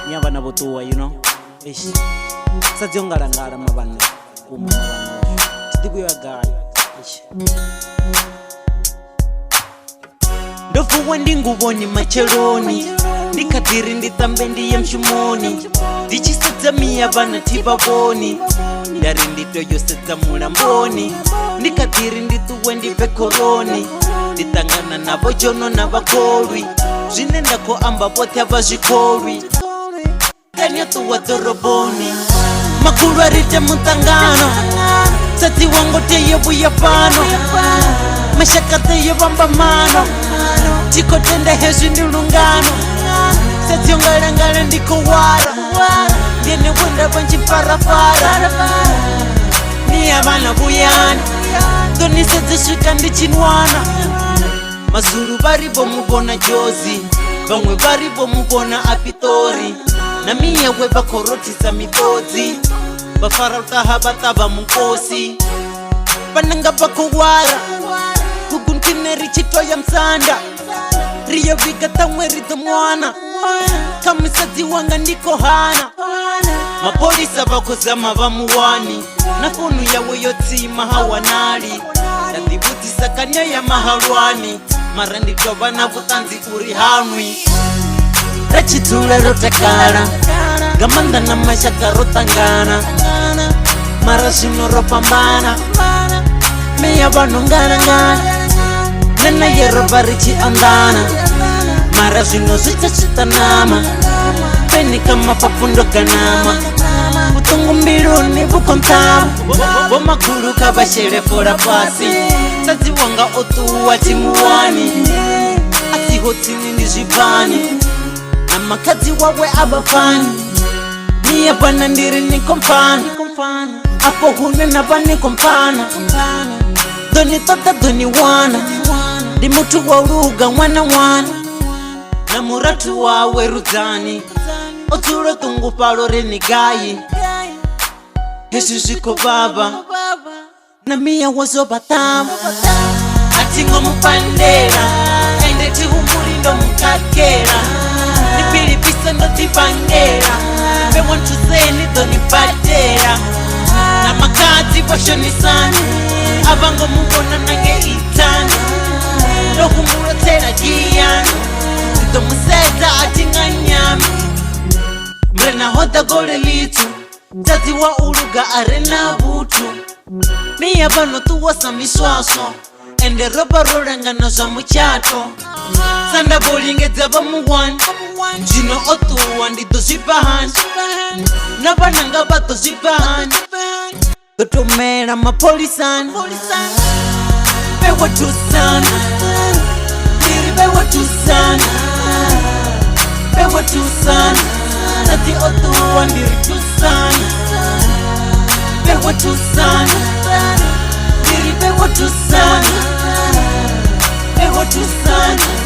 nyava na votuwa ish sadziongala mavana kuma mavana chidibuya gaya ish ndofuwa ndi nguvoni macheloni ndikadhiri nditambe ndiye mshumoni ndichisedza miya vana tivavoni ndari nditoyosedza mulamboni ndikadhiri ndituwe ndibve koroni nditangana navo jono na vakolwi zvine ndakoamba vothe avazvikolwi kanyotuwa dhoroboni makulu arite mutangano tsatsi wangu teyevuya pano mashaka teyevamba mano tikotenda hezvi ndi lungano sadziongala ndikowara ndine wenda vanchifarafara niya vana vuyani tonisedzisvika ndichinwana mazuru varivo muvona jozi vamwe varivo muvona apitori namiya wevakorotisa mibodzi vafarauta vatava mukosi vananga vakowara kuguntine richitoya msanda riyoviga tamwe ridzo mwana kamisadzi wanga ndikohana mapolisa vakozama vamuwani na fonu yawe yotsima hawanali ndandivhudzisa kanya ya mahalwani mara nditova na vutanzi uri hanwi rachidula rotakala gamanda na mashaka rotangana mara zvino ropambana meya vanonganangana nena yerova richiandana mara zvino zvichasvitanama penika mapapundoganama utungu mbiluni vukontama vomakulu kavasherefora pasi sadzi wanga otuwa timuwani asihotsini ndi zvipani na makadzi wawe avafani niye pana ndiri nikompana apo hune nava nikompana doni tota doni wana ndi mutu wa uluga mwana na muratu wawe rudzani otsulo tungupalo renigayi hezvi zviko vava na miya wazobatama atingo mupandera ende tihumbuli mukakera nipilipisa ndotivangera vewontuseni donipatera na makadzi vashonisani avango muvona nange itani ndokumbulotsera jiyani ndomusedza atinganyami mrena hoda gole litu dzadzi wa uluga arena vutu miya vanotuwasa miswaso ende roba rolangana zva muchato sanda bolingedza vamuwani zvino otuwa ndidozvipahani na vananga vatozvipahani totomera mapolisani bewatusana ndiri bewatusana bewatusana tati otuwa ndiri tusana bewatusana ndiri bewatusana bewatusana